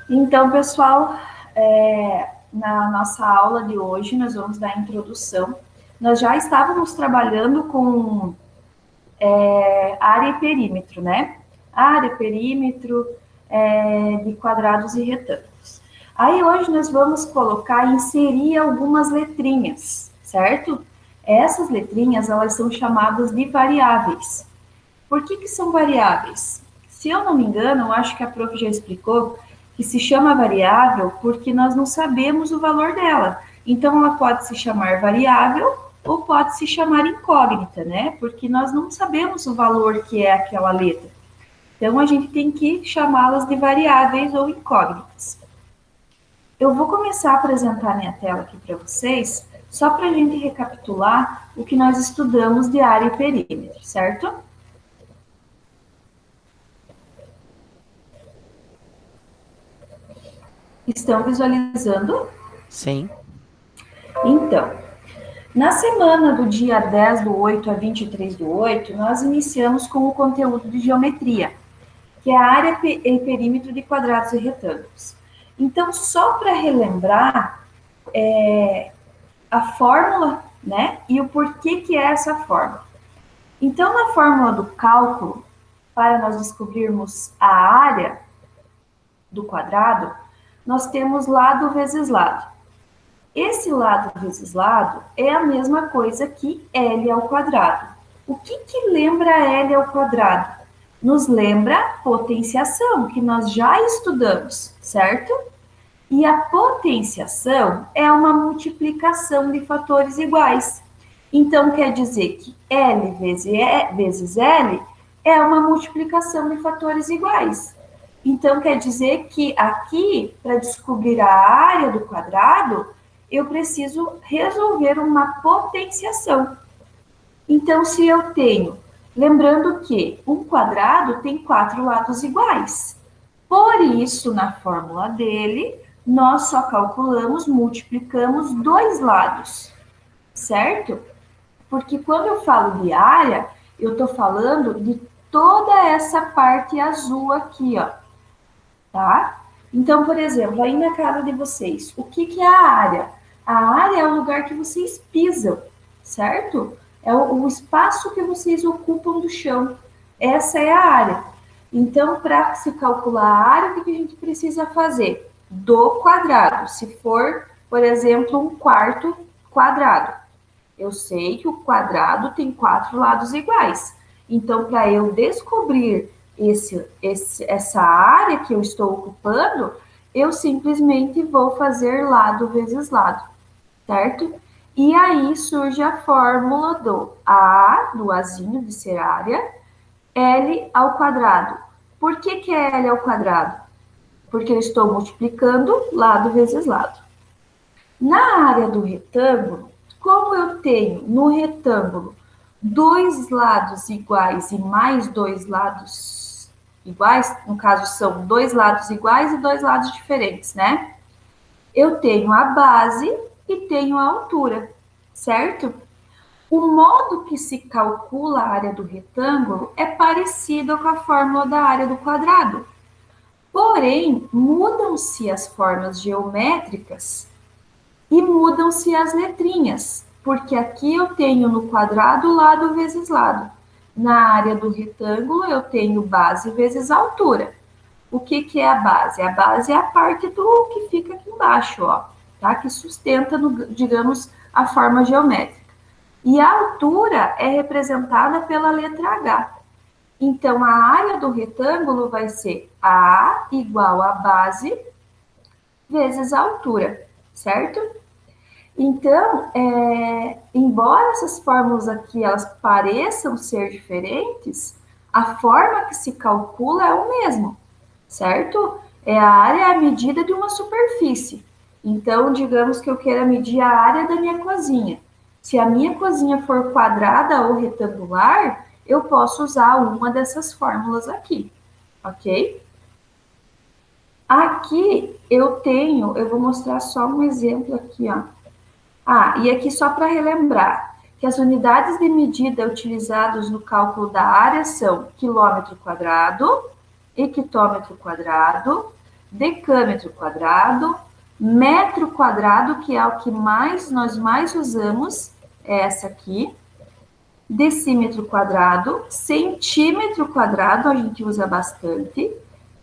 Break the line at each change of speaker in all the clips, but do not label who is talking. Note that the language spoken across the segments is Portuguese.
Então, pessoal, na nossa aula de hoje, nós vamos dar a introdução. Nós já estávamos trabalhando com área e perímetro, né? Área, perímetro de quadrados e retângulos. Aí hoje nós vamos colocar, inserir algumas letrinhas, certo? Essas letrinhas, elas são chamadas de variáveis. Por que são variáveis? Se eu não me engano, eu acho que a prof já explicou que se chama variável porque nós não sabemos o valor dela. Então, ela pode se chamar variável ou pode se chamar incógnita, né? Porque nós não sabemos o valor que é aquela letra. Então, a gente tem que chamá-las de variáveis ou incógnitas. Eu vou começar a apresentar minha tela aqui para vocês, só para a gente recapitular o que nós estudamos de área e perímetro, certo? Estão visualizando?
Sim,
Então, na semana do dia 10 do 8 a 23 do 8, nós iniciamos com o conteúdo de geometria, que é a área e perímetro de quadrados e retângulos. Então, só para relembrar a fórmula, né, e o porquê que é essa fórmula. Então, na fórmula do cálculo, para nós descobrirmos a área do quadrado, nós temos lado vezes lado. Esse lado vezes lado é a mesma coisa que L ao quadrado. O que lembra L ao quadrado? Nos lembra potenciação, que nós já estudamos, certo? E a potenciação é uma multiplicação de fatores iguais. Então, quer dizer que L vezes L é uma multiplicação de fatores iguais. Então, quer dizer que aqui, para descobrir a área do quadrado, eu preciso resolver uma potenciação. Então, se eu tenho, lembrando que um quadrado tem 4 lados iguais. Por isso, na fórmula dele, nós só calculamos, multiplicamos dois lados, certo? Porque quando eu falo de área, eu estou falando de toda essa parte azul aqui, ó, tá? Então, por exemplo, aí na cara de vocês, o que é a área? A área é o lugar que vocês pisam, certo? É o espaço que vocês ocupam do chão. Essa é a área. Então, para se calcular a área, o que a gente precisa fazer? Do quadrado. Se for, por exemplo, um quarto quadrado. Eu sei que o quadrado tem 4 lados iguais. Então, para eu descobrir essa área que eu estou ocupando, eu simplesmente vou fazer lado vezes lado, certo? E aí surge a fórmula do A, do Azinho de ser área, L ao quadrado. Por que é L ao quadrado? Porque eu estou multiplicando lado vezes lado. Na área do retângulo, como eu tenho no retângulo dois lados iguais e mais dois lados iguais, no caso são dois lados iguais e dois lados diferentes, né? Eu tenho a base e tenho a altura, certo? O modo que se calcula a área do retângulo é parecido com a fórmula da área do quadrado. Porém, mudam-se as formas geométricas e mudam-se as letrinhas, porque aqui eu tenho no quadrado lado vezes lado. Na área do retângulo eu tenho base vezes altura. O que é a base? A base é a parte do que fica aqui embaixo, ó, tá? Que sustenta, digamos, a forma geométrica. E a altura é representada pela letra H. Então, a área do retângulo vai ser A igual a base vezes a altura, certo? Então, embora essas fórmulas aqui elas pareçam ser diferentes, a forma que se calcula é o mesmo, certo? A área é a medida de uma superfície. Então, digamos que eu queira medir a área da minha cozinha. Se a minha cozinha for quadrada ou retangular, eu posso usar uma dessas fórmulas aqui, ok? Aqui eu vou mostrar só um exemplo aqui, ó. E aqui só para relembrar que as unidades de medida utilizadas no cálculo da área são quilômetro quadrado, hectômetro quadrado, decâmetro quadrado, metro quadrado, que é o que nós mais usamos, é essa aqui, decímetro quadrado, centímetro quadrado, a gente usa bastante,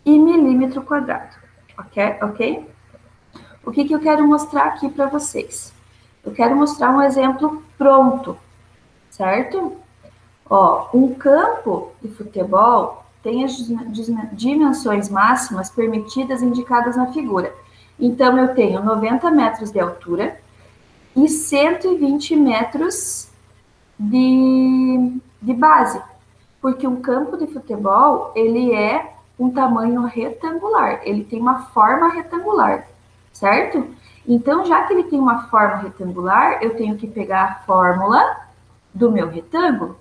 e milímetro quadrado, ok? O que eu quero mostrar aqui para vocês? Eu quero mostrar um exemplo pronto, certo? Ó, um campo de futebol tem as dimensões máximas permitidas indicadas na figura. Então, eu tenho 90 metros de altura e 120 metros de base, porque um campo de futebol, ele é um tamanho retangular, ele tem uma forma retangular, certo? Então, já que ele tem uma forma retangular, eu tenho que pegar a fórmula do meu retângulo,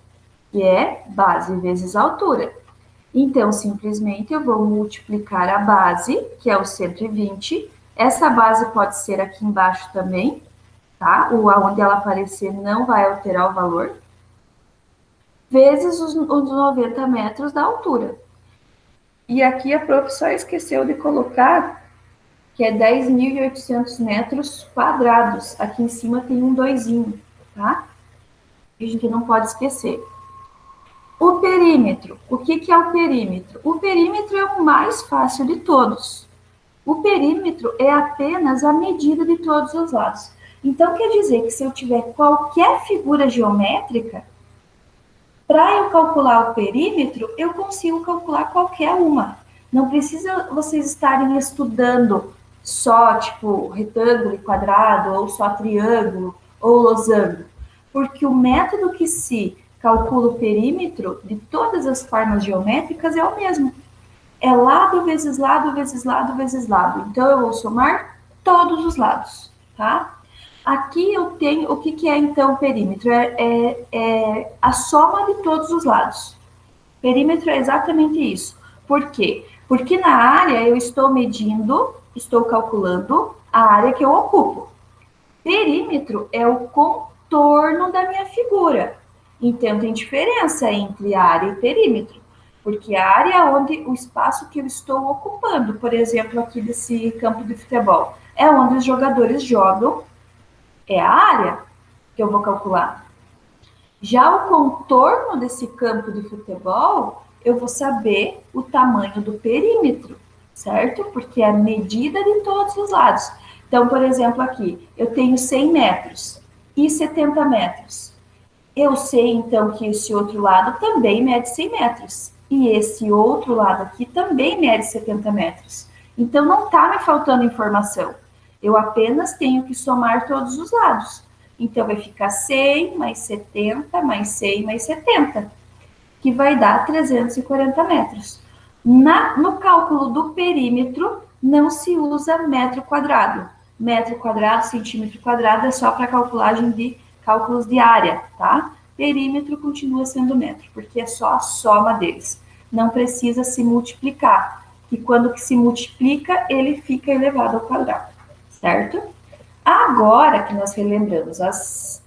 que é base vezes altura. Então, simplesmente, eu vou multiplicar a base, que é o 120. Essa base pode ser aqui embaixo também, tá? Onde ela aparecer não vai alterar o valor. Vezes os 90 metros da altura. E aqui a prof só esqueceu de colocar que é 10.800 metros quadrados. Aqui em cima tem um doisinho, tá? A gente não pode esquecer. O perímetro. O que é o perímetro? O perímetro é o mais fácil de todos. O perímetro é apenas a medida de todos os lados. Então, quer dizer que se eu tiver qualquer figura geométrica, para eu calcular o perímetro, eu consigo calcular qualquer uma. Não precisa vocês estarem estudando só, tipo, retângulo e quadrado, ou só triângulo, ou losango. Porque o método que se calcula o perímetro de todas as formas geométricas é o mesmo. É lado vezes lado vezes lado vezes lado. Então, eu vou somar todos os lados, tá? Aqui eu tenho, o que é então o perímetro? É a soma de todos os lados. Perímetro é exatamente isso. Por quê? Porque na área eu estou medindo, estou calculando a área que eu ocupo. Perímetro é o contorno da minha figura. Então, tem diferença entre área e perímetro. Porque a área é onde o espaço que eu estou ocupando, por exemplo, aqui desse campo de futebol, é onde os jogadores jogam, é a área que eu vou calcular. Já o contorno desse campo de futebol, eu vou saber o tamanho do perímetro, certo? Porque é a medida de todos os lados. Então, por exemplo, aqui, eu tenho 100 metros e 70 metros. Eu sei, então, que esse outro lado também mede 100 metros. E esse outro lado aqui também mede 70 metros. Então, não está me faltando informação. Eu apenas tenho que somar todos os lados. Então, vai ficar 100 mais 70 mais 100 mais 70, que vai dar 340 metros. No cálculo do perímetro, não se usa metro quadrado. Metro quadrado, centímetro quadrado, é só para calculagem de cálculos de área, tá? Perímetro continua sendo metro, porque é só a soma deles. Não precisa se multiplicar, que quando que se multiplica, ele fica elevado ao quadrado, certo? Agora que nós relembramos as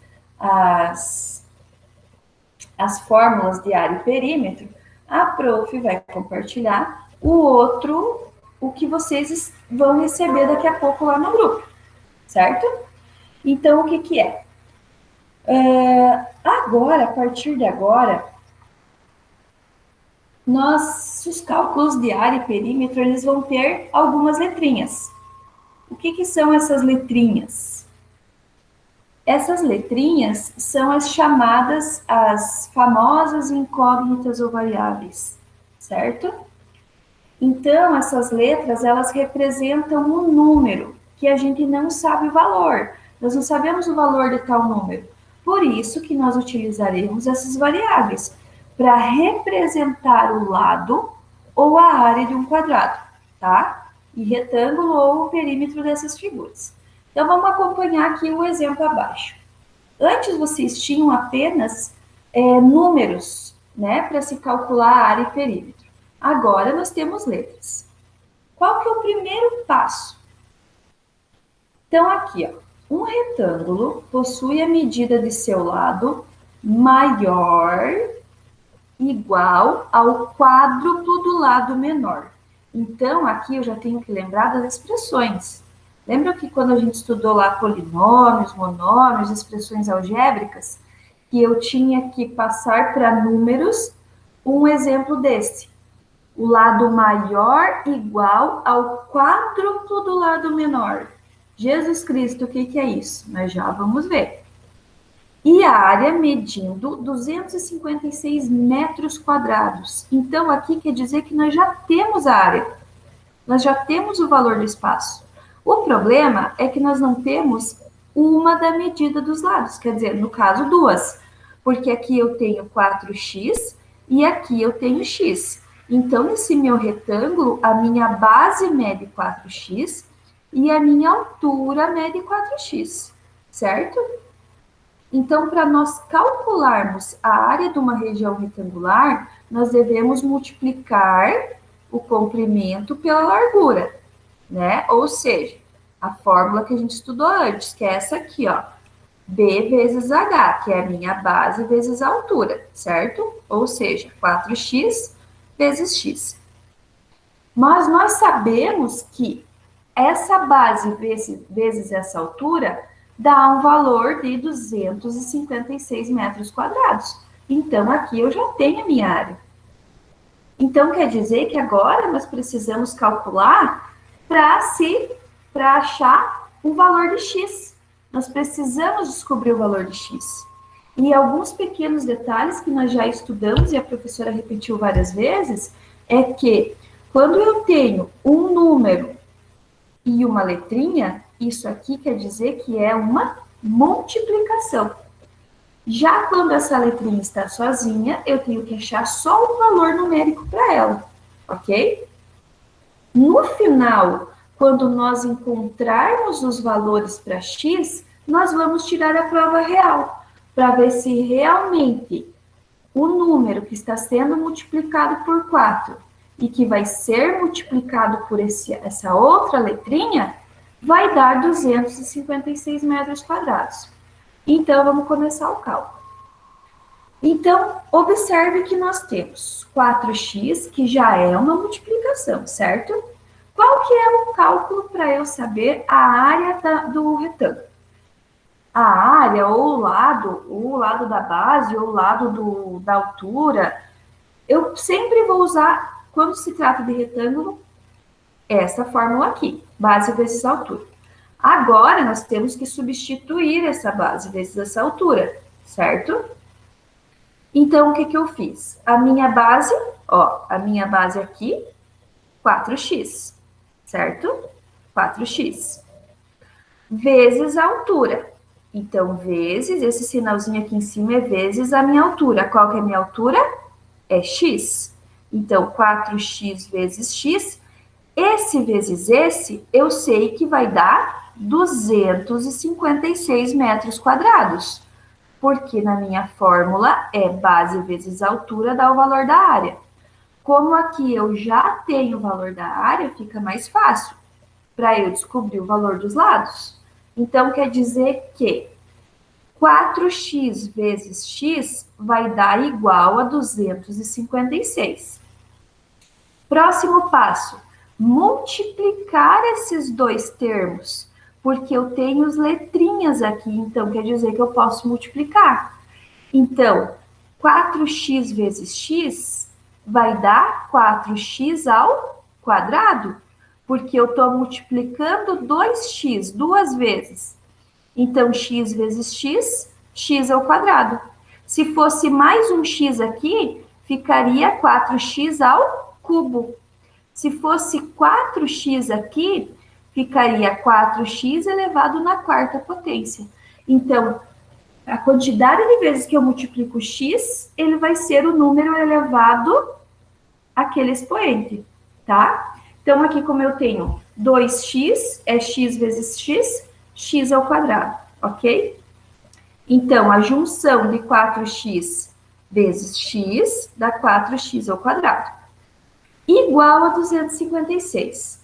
fórmulas de área e perímetro, a prof vai compartilhar o que vocês vão receber daqui a pouco lá no grupo, certo? Então, o que é? Agora, a partir de agora, os cálculos de área e perímetro, eles vão ter algumas letrinhas. O que são essas letrinhas? Essas letrinhas são as chamadas, as famosas incógnitas ou variáveis, certo? Então, essas letras, elas representam um número que a gente não sabe o valor. Nós não sabemos o valor de tal número. Por isso que nós utilizaremos essas variáveis para representar o lado ou a área de um quadrado, tá? E retângulo ou o perímetro dessas figuras. Então, vamos acompanhar aqui o exemplo abaixo. Antes, vocês tinham apenas números, né, para se calcular a área e perímetro. Agora, nós temos letras. Qual que é o primeiro passo? Então, aqui, ó, um retângulo possui a medida de seu lado maior igual ao quádruplo do lado menor. Então, aqui eu já tenho que lembrar das expressões. Lembra que quando a gente estudou lá polinômios, monômios, expressões algébricas, que eu tinha que passar para números um exemplo desse. O lado maior igual ao quádruplo do lado menor. Jesus Cristo, o que é isso? Nós já vamos ver. E a área medindo 256 metros quadrados. Então, aqui quer dizer que nós já temos a área. Nós já temos o valor do espaço. O problema é que nós não temos uma da medida dos lados, quer dizer, no caso, duas. Porque aqui eu tenho 4x e aqui eu tenho x. Então, nesse meu retângulo, a minha base mede 4x e a minha altura mede 4x, certo? Então, para nós calcularmos a área de uma região retangular, nós devemos multiplicar o comprimento pela largura, né? Ou seja, a fórmula que a gente estudou antes, que é essa aqui, ó. B vezes H, que é a minha base vezes a altura, certo? Ou seja, 4x vezes x. Mas nós sabemos que essa base vezes essa altura dá um valor de 256 metros quadrados. Então, aqui eu já tenho a minha área. Então, quer dizer que agora nós precisamos calcular para achar o valor de x. Nós precisamos descobrir o valor de x. E alguns pequenos detalhes que nós já estudamos e a professora repetiu várias vezes, é que quando eu tenho um número e uma letrinha, isso aqui quer dizer que é uma multiplicação. Já quando essa letrinha está sozinha, eu tenho que achar só o valor numérico para ela, ok? No final, quando nós encontrarmos os valores para x, nós vamos tirar a prova real, para ver se realmente o número que está sendo multiplicado por 4 e que vai ser multiplicado por essa outra letrinha, vai dar 256 metros quadrados. Então, vamos começar o cálculo. Então, observe que nós temos 4x, que já é uma multiplicação, certo? Qual que é o cálculo para eu saber a área do retângulo? A área, ou o lado da base, ou o lado da altura, eu sempre vou usar, quando se trata de retângulo, essa fórmula aqui, base vezes altura. Agora, nós temos que substituir essa base vezes essa altura, certo? Então, o que eu fiz? A minha base aqui, 4x, certo? 4x. Vezes a altura. Então, vezes, esse sinalzinho aqui em cima é vezes a minha altura. Qual que é a minha altura? É x. Então, 4x vezes x. Esse vezes esse, eu sei que vai dar 256 metros quadrados. Porque na minha fórmula é base vezes altura dá o valor da área. Como aqui eu já tenho o valor da área, fica mais fácil para eu descobrir o valor dos lados. Então, quer dizer que 4x vezes x vai dar igual a 256. Próximo passo, multiplicar esses dois termos, porque eu tenho as letrinhas aqui, então quer dizer que eu posso multiplicar. Então, 4x vezes x vai dar 4x ao quadrado, porque eu estou multiplicando 2x duas vezes. Então, x vezes x, x ao quadrado. Se fosse mais um x aqui, ficaria 4x ao cubo. Se fosse 4x aqui, ficaria 4x elevado na quarta potência. Então, a quantidade de vezes que eu multiplico x, ele vai ser o número elevado àquele expoente, tá? Então, aqui como eu tenho 2x, é x vezes x, x ao quadrado, ok? Então, a junção de 4x vezes x dá 4x ao quadrado, igual a 256.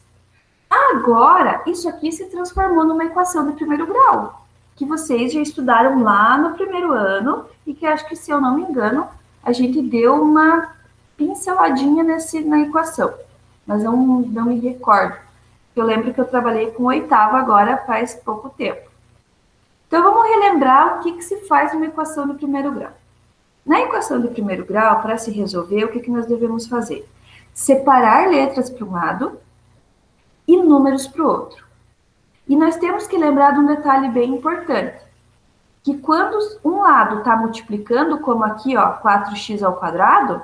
Agora, isso aqui se transformou numa equação de primeiro grau, que vocês já estudaram lá no primeiro ano, e que acho que, se eu não me engano, a gente deu uma pinceladinha na equação. mas não me recordo. Eu lembro que eu trabalhei com oitava agora faz pouco tempo. Então, vamos relembrar o que se faz numa equação do primeiro grau. Na equação do primeiro grau, para se resolver, o que nós devemos fazer? Separar letras para um lado e números para o outro. E nós temos que lembrar de um detalhe bem importante, que quando um lado está multiplicando, como aqui, ó, 4x ao quadrado,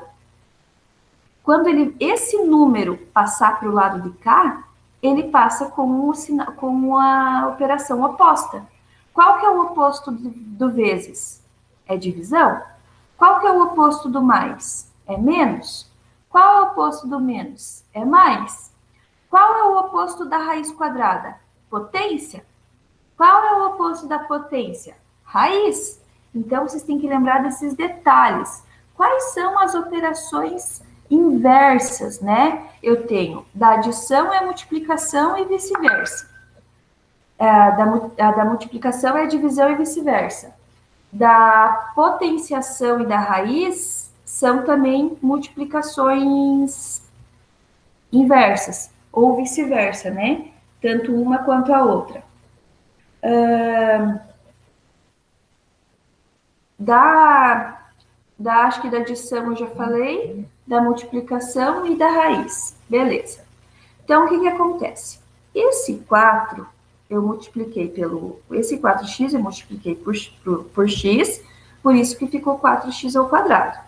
quando esse número passar para o lado de cá, ele passa com a operação oposta. Qual que é o oposto do vezes? É divisão. Qual que é o oposto do mais? É menos. Qual é o oposto do menos? É mais. Qual é o oposto da raiz quadrada? Potência. Qual é o oposto da potência? Raiz. Então, vocês têm que lembrar desses detalhes. Quais são as operações inversas, né? Eu tenho da adição é multiplicação e vice-versa. Da multiplicação é divisão e vice-versa. Da potenciação e da raiz são também multiplicações inversas, ou vice-versa, né? Tanto uma quanto a outra. Acho que da adição eu já falei, da multiplicação e da raiz. Beleza. Então, o que acontece? Esse 4, eu multipliquei esse 4x eu multipliquei por x, por isso que ficou 4x ao quadrado.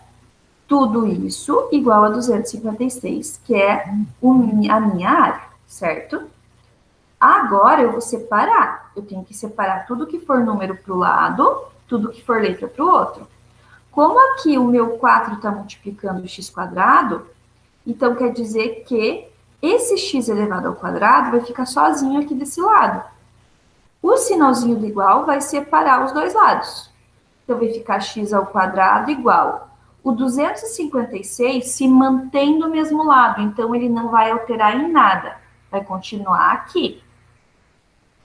Tudo isso igual a 256, que é a minha área, certo? Agora eu vou separar. Eu tenho que separar tudo que for número para o lado, tudo que for letra para o outro. Como aqui o meu 4 está multiplicando o x², então quer dizer que esse x elevado ao quadrado vai ficar sozinho aqui desse lado. O sinalzinho do igual vai separar os dois lados. Então, vai ficar x² igual. O 256 se mantém do mesmo lado, então ele não vai alterar em nada. Vai continuar aqui.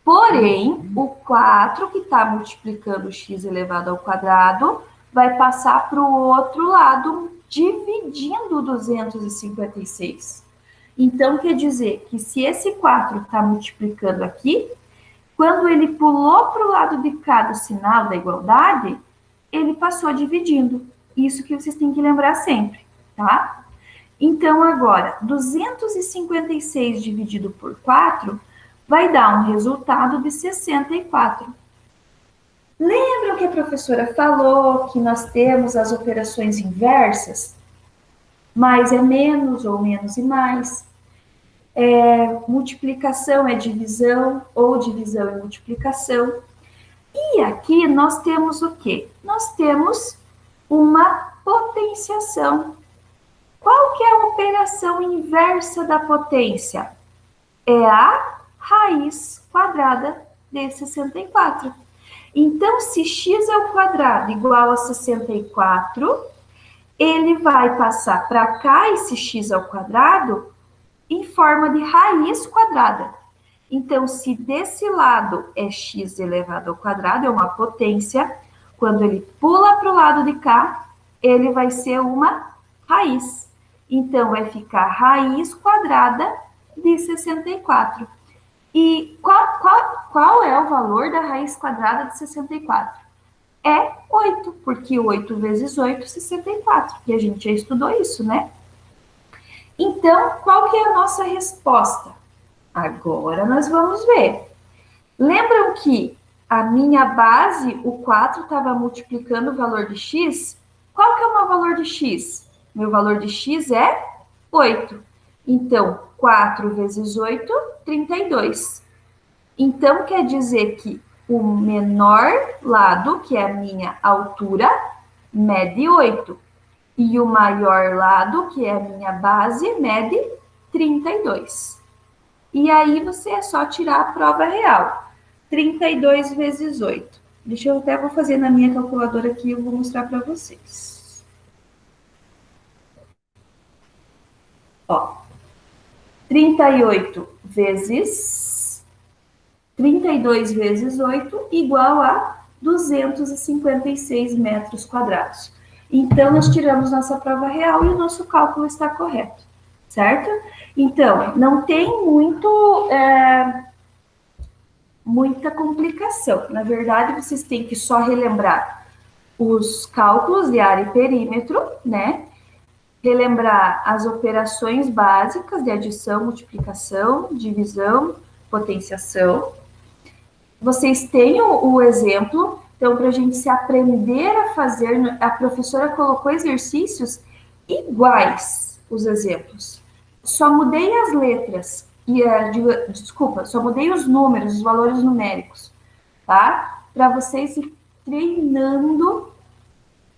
Porém, o 4 que está multiplicando o x elevado ao quadrado vai passar para o outro lado, dividindo o 256. Então, quer dizer que se esse 4 está multiplicando aqui, quando ele pulou para o lado de cá do sinal da igualdade, ele passou dividindo. Isso que vocês têm que lembrar sempre, tá? Então, agora, 256 dividido por 4 vai dar um resultado de 64. Lembram que a professora falou que nós temos as operações inversas? Mais é menos, ou menos e mais. Multiplicação é divisão, ou divisão é multiplicação. E aqui nós temos o quê? Nós temos uma potenciação. Qual que é a operação inversa da potência? É a raiz quadrada de 64. Então, se x² igual a 64, ele vai passar para cá esse x² em forma de raiz quadrada. Então, se desse lado é x elevado ao quadrado, é uma potência, quando ele pula para o lado de cá, ele vai ser uma raiz. Então, vai ficar raiz quadrada de 64. E qual é o valor da raiz quadrada de 64? É 8, porque 8 vezes 8, 64. E a gente já estudou isso, né? Então, qual que é a nossa resposta? Agora nós vamos ver. Lembram que a minha base, o 4, estava multiplicando o valor de x? Qual que é o meu valor de x? Meu valor de x é 8. Então, 4 vezes 8, 32. Então, quer dizer que o menor lado, que é a minha altura, mede 8. E o maior lado, que é a minha base, mede 32. E aí, você é só tirar a prova real. 32 vezes 8. Deixa eu até vou fazer na minha calculadora aqui, eu vou mostrar para vocês. Ó, 32 vezes 8 igual a 256 metros quadrados. Então, nós tiramos nossa prova real e o nosso cálculo está correto, certo? Então, não tem muita complicação. Na verdade, vocês têm que só relembrar os cálculos de área e perímetro, né? Relembrar as operações básicas de adição, multiplicação, divisão, potenciação. Vocês têm o exemplo, então, para a gente se aprender a fazer, a professora colocou exercícios iguais, os exemplos. Só mudei as letras, desculpa, só mudei os números, os valores numéricos, tá? Para vocês ir treinando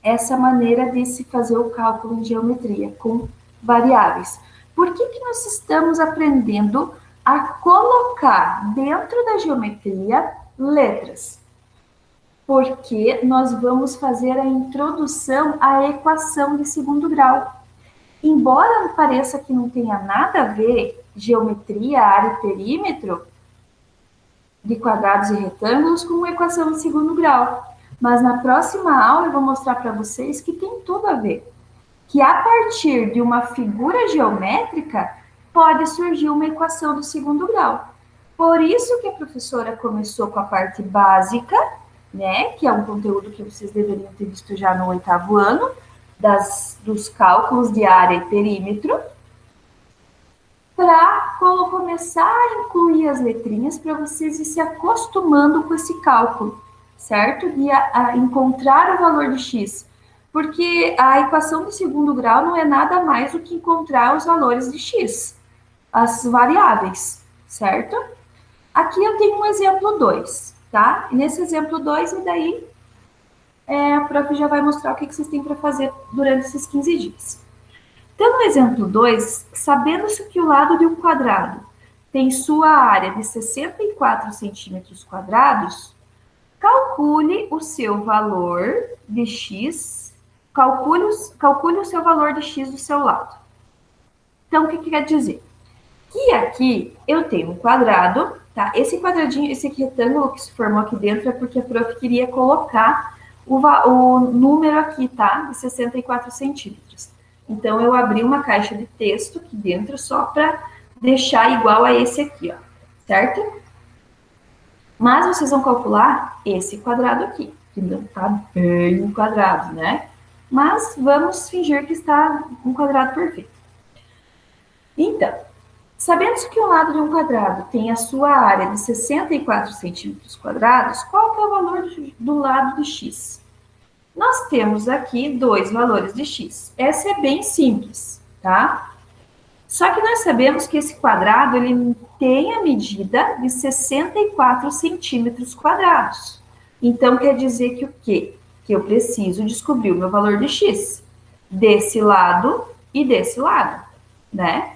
essa maneira de se fazer o cálculo em geometria com variáveis. Por que nós estamos aprendendo a colocar dentro da geometria letras? Porque nós vamos fazer a introdução à equação de segundo grau. Embora pareça que não tenha nada a ver geometria, área e perímetro, de quadrados e retângulos, com equação de segundo grau. Mas na próxima aula eu vou mostrar para vocês que tem tudo a ver. Que a partir de uma figura geométrica pode surgir uma equação do segundo grau. Por isso que a professora começou com a parte básica, né, que é um conteúdo que vocês deveriam ter visto já no 8º ano, dos cálculos de área e perímetro, para começar a incluir as letrinhas para vocês ir se acostumando com esse cálculo, certo? E a encontrar o valor de x. Porque a equação do segundo grau não é nada mais do que encontrar os valores de x, as variáveis, certo? Aqui eu tenho um exemplo 2, tá? E nesse exemplo 2, e daí a prof já vai mostrar o que vocês têm para fazer durante esses 15 dias. Então, no exemplo 2, sabendo-se que o lado de um quadrado tem sua área de 64 centímetros quadrados, calcule o seu valor de x, calcule o seu valor de x do seu lado. Então, o que quer dizer? Que aqui eu tenho um quadrado, tá? Esse quadradinho, esse retângulo que se formou aqui dentro é porque a prof queria colocar o número aqui, tá? De 64 centímetros. Então, eu abri uma caixa de texto aqui dentro só para deixar igual a esse aqui, ó, certo? Mas vocês vão calcular esse quadrado aqui, que não está bem um quadrado, né? Mas vamos fingir que está um quadrado perfeito. Então, sabendo que o lado de um quadrado tem a sua área de 64 centímetros quadrados, qual que é o valor do lado de x? Nós temos aqui dois valores de x. Essa é bem simples, tá? Só que nós sabemos que esse quadrado, ele tem a medida de 64 centímetros quadrados. Então, quer dizer que o quê? Que eu preciso descobrir o meu valor de x. Desse lado e desse lado, né?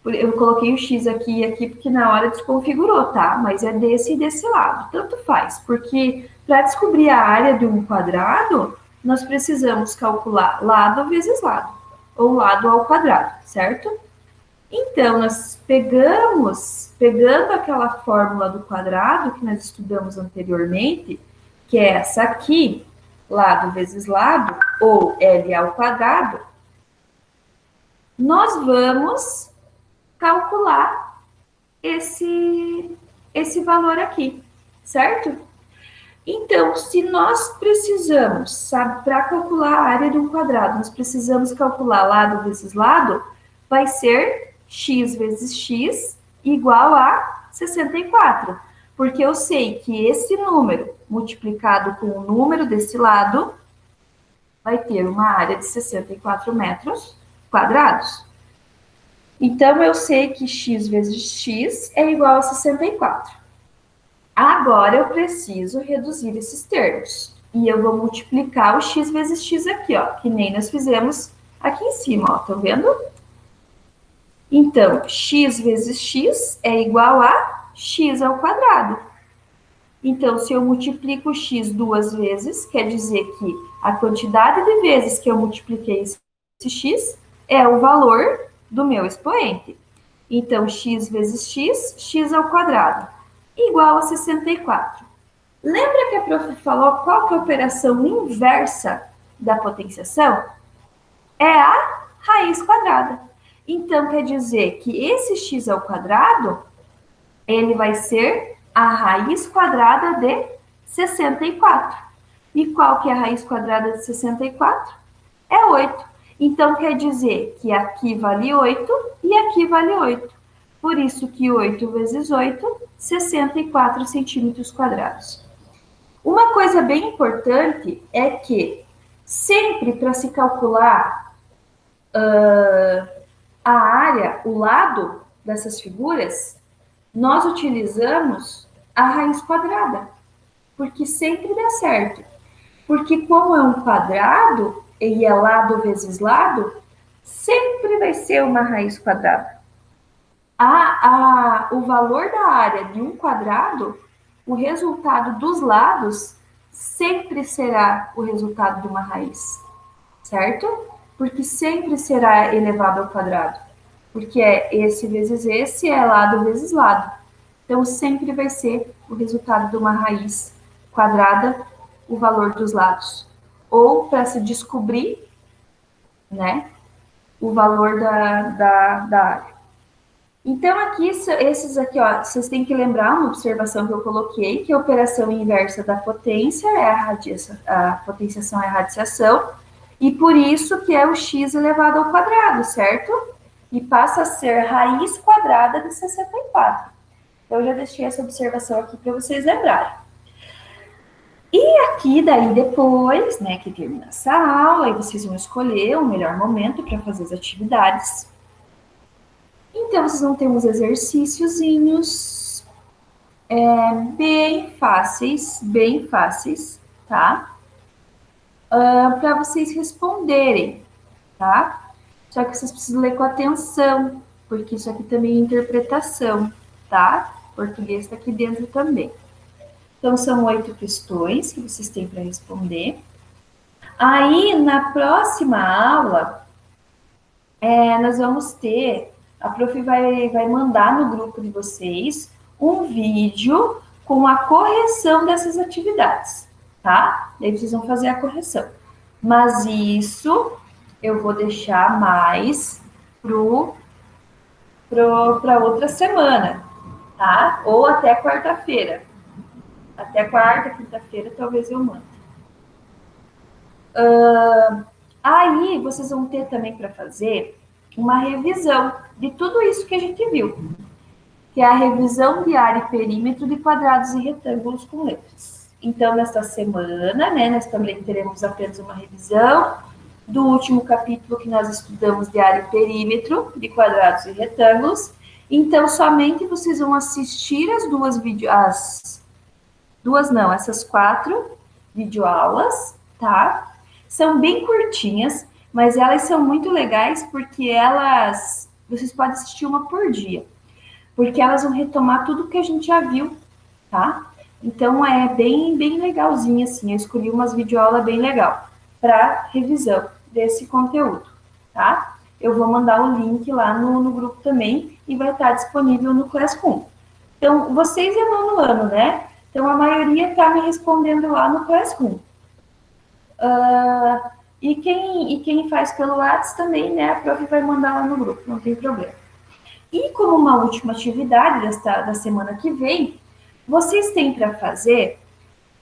Eu coloquei o x aqui e aqui porque na hora desconfigurou, tá? Mas é desse e desse lado. Tanto faz, porque para descobrir a área de um quadrado, nós precisamos calcular lado vezes lado, ou lado ao quadrado, certo? Então, nós pegando aquela fórmula do quadrado que nós estudamos anteriormente, que é essa aqui, lado vezes lado, ou L ao quadrado, nós vamos calcular esse valor aqui, certo? Então, se nós precisamos, sabe, para calcular a área de um quadrado, nós precisamos calcular lado vezes lado, vai ser x vezes x igual a 64. Porque eu sei que esse número multiplicado com o número desse lado vai ter uma área de 64 metros quadrados. Então, eu sei que x vezes x é igual a 64. Agora, eu preciso reduzir esses termos. E eu vou multiplicar o x vezes x aqui, ó, que nem nós fizemos aqui em cima, ó, tá vendo? Então, x vezes x é igual a x ao quadrado. Então, se eu multiplico x duas vezes, quer dizer que a quantidade de vezes que eu multipliquei esse x é o valor do meu expoente. Então, x vezes x, x ao quadrado, igual a 64. Lembra que a prof falou qual que é a operação inversa da potenciação? É a raiz quadrada. Então, quer dizer que esse x ao quadrado, ele vai ser a raiz quadrada de 64. E qual que é a raiz quadrada de 64? É 8. Então, quer dizer que aqui vale 8 e aqui vale 8. Por isso que 8 vezes 8, 64 centímetros quadrados. Uma coisa bem importante é que sempre para se calcular a área, o lado dessas figuras, nós utilizamos a raiz quadrada, porque sempre dá certo. Porque como é um quadrado, e é lado vezes lado, sempre vai ser uma raiz quadrada. O valor da área de um quadrado, o resultado dos lados, sempre será o resultado de uma raiz, certo? Porque sempre será elevado ao quadrado. Porque é esse vezes esse, é lado vezes lado. Então, sempre vai ser o resultado de uma raiz quadrada, o valor dos lados. Ou para se descobrir, né, o valor da área. Então, aqui, esses aqui, ó, vocês têm que lembrar uma observação que eu coloquei, que a operação inversa da potência é a potenciação é a radiação, e por isso que é o x elevado ao quadrado, certo? E passa a ser raiz quadrada de 64. Então, eu já deixei essa observação aqui para vocês lembrarem. E aqui, daí depois, né, que termina essa aula, aí vocês vão escolher o melhor momento para fazer as atividades. Então, vocês vão ter uns exercíciozinhos bem fáceis, tá? Para vocês responderem, tá? Só que vocês precisam ler com atenção, porque isso aqui também é interpretação, tá? Português está aqui dentro também. Então, são 8 questões que vocês têm para responder. Aí, na próxima aula, nós vamos ter, a prof vai mandar no grupo de vocês um vídeo com a correção dessas atividades, tá? Daí vocês vão fazer a correção. Mas isso eu vou deixar mais para outra semana, tá? Ou até quarta-feira. Até quarta, quinta-feira, talvez eu mande. Aí, vocês vão ter também para fazer uma revisão de tudo isso que a gente viu, que é a revisão de área e perímetro de quadrados e retângulos com letras. Então, nesta semana, né, nós também teremos apenas uma revisão do último capítulo que nós estudamos de área e perímetro de quadrados e retângulos. Então, somente vocês vão assistir essas 4 videoaulas, tá? São bem curtinhas, mas elas são muito legais porque vocês podem assistir uma por dia, porque elas vão retomar tudo que a gente já viu, tá? Então, é bem legalzinho, assim, eu escolhi umas videoaulas bem legal para revisão desse conteúdo, tá? Eu vou mandar o link lá no grupo também e vai estar disponível no Classroom. Então, vocês é nono ano, né? Então, a maioria está me respondendo lá no Classroom. E quem faz pelo WhatsApp também, né? A prof vai mandar lá no grupo, não tem problema. E como uma última atividade da semana que vem, vocês têm para fazer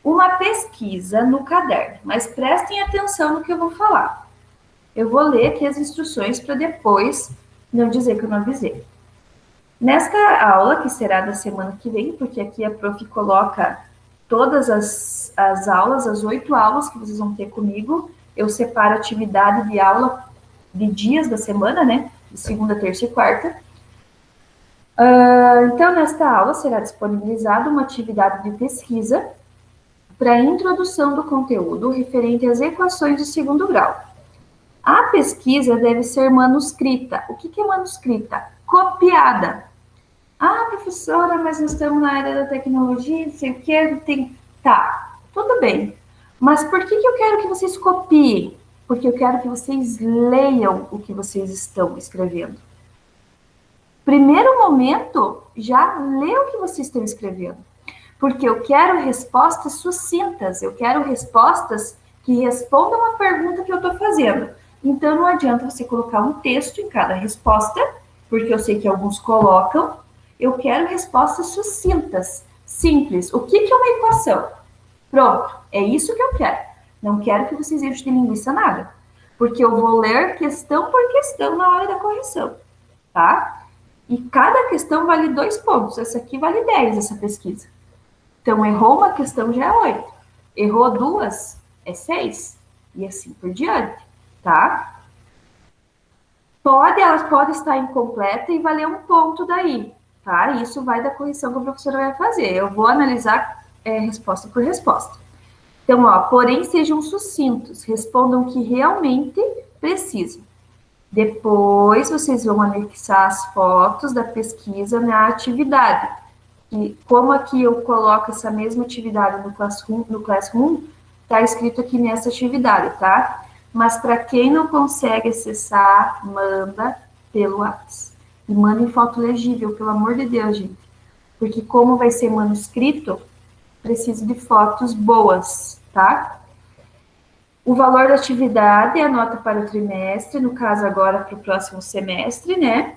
uma pesquisa no caderno, mas prestem atenção no que eu vou falar. Eu vou ler aqui as instruções para depois não dizer que eu não avisei. Nesta aula, que será da semana que vem, porque aqui a prof coloca todas as aulas, as 8 aulas que vocês vão ter comigo, eu separo a atividade de aula de dias da semana, né? De segunda, terça e quarta. Então, nesta aula será disponibilizada uma atividade de pesquisa para a introdução do conteúdo referente às equações de segundo grau. A pesquisa deve ser manuscrita. O que é manuscrita? Copiada. Ah, professora, mas nós estamos na área da tecnologia, não sei o que, Tá, tudo bem. Mas por que eu quero que vocês copiem? Porque eu quero que vocês leiam o que vocês estão escrevendo. Primeiro momento, já lê o que vocês estão escrevendo. Porque eu quero respostas sucintas, eu quero respostas que respondam a pergunta que eu estou fazendo. Então, não adianta você colocar um texto em cada resposta, porque eu sei que alguns colocam. Eu quero respostas sucintas, simples. O que é uma equação? Pronto, é isso que eu quero. Não quero que vocês enchem de linguiça nada, porque eu vou ler questão por questão na hora da correção, tá? E cada questão vale 2 pontos. Essa aqui vale 10, essa pesquisa. Então, errou uma questão já é 8. Errou 2, é 6. E assim por diante, tá? Ela pode estar incompleta e valer 1 ponto daí, tá? Isso vai da correção que a professora vai fazer. Eu vou analisar resposta por resposta. Então, ó, porém sejam sucintos, respondam o que realmente precisam. Depois, vocês vão anexar as fotos da pesquisa na atividade. E como aqui eu coloco essa mesma atividade no Classroom, tá escrito aqui nessa atividade, tá? Mas para quem não consegue acessar, manda pelo WhatsApp. E manda em foto legível, pelo amor de Deus, gente. Porque como vai ser manuscrito, preciso de fotos boas, tá? O valor da atividade é a nota para o trimestre, no caso agora para o próximo semestre, né?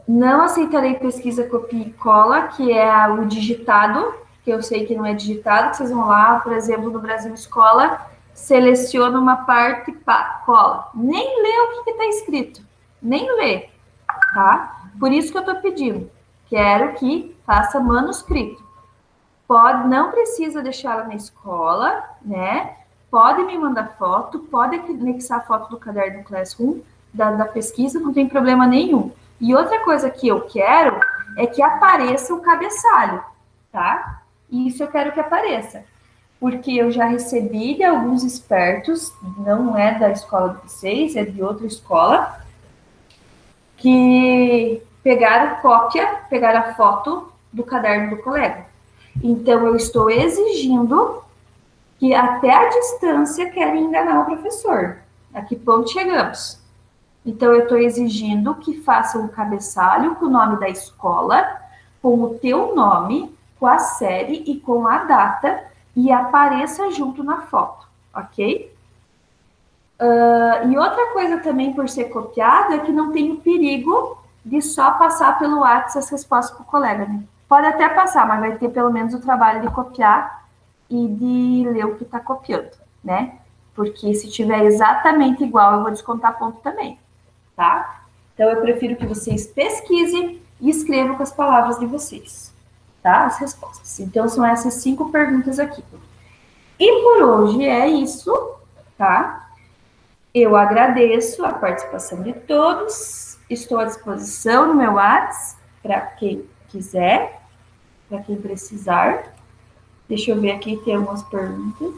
Não aceitarei pesquisa copia e cola, que é o digitado, que eu sei que não é digitado, que vocês vão lá, por exemplo, no Brasil Escola, seleciona uma parte, pá, cola. Nem lê o que está escrito, nem lê, tá? Por isso que eu estou pedindo, quero que faça manuscrito. Não precisa deixá-la na escola, né? Pode me mandar foto, pode anexar foto do caderno do Classroom, da pesquisa, não tem problema nenhum. E outra coisa que eu quero é que apareça o cabeçalho, tá? Isso eu quero que apareça. Porque eu já recebi de alguns espertos, não é da escola de vocês, é de outra escola, que pegaram a foto do caderno do colega. Então, eu estou exigindo que até a distância querem enganar o professor. A que ponto chegamos? Então, eu estou exigindo que façam um cabeçalho com o nome da escola, com o teu nome, com a série e com a data, e apareça junto na foto, ok? E outra coisa também, por ser copiado, é que não tem o perigo de só passar pelo WhatsApp as respostas para o colega, né? Pode até passar, mas vai ter pelo menos o trabalho de copiar e de ler o que está copiando, né? Porque se tiver exatamente igual, eu vou descontar ponto também, tá? Então, eu prefiro que vocês pesquisem e escrevam com as palavras de vocês, tá? As respostas. Então, são essas 5 perguntas aqui. E por hoje é isso, tá? Eu agradeço a participação de todos. Estou à disposição no meu WhatsApp para quem quiser, para quem precisar. Deixa eu ver aqui, tem algumas perguntas.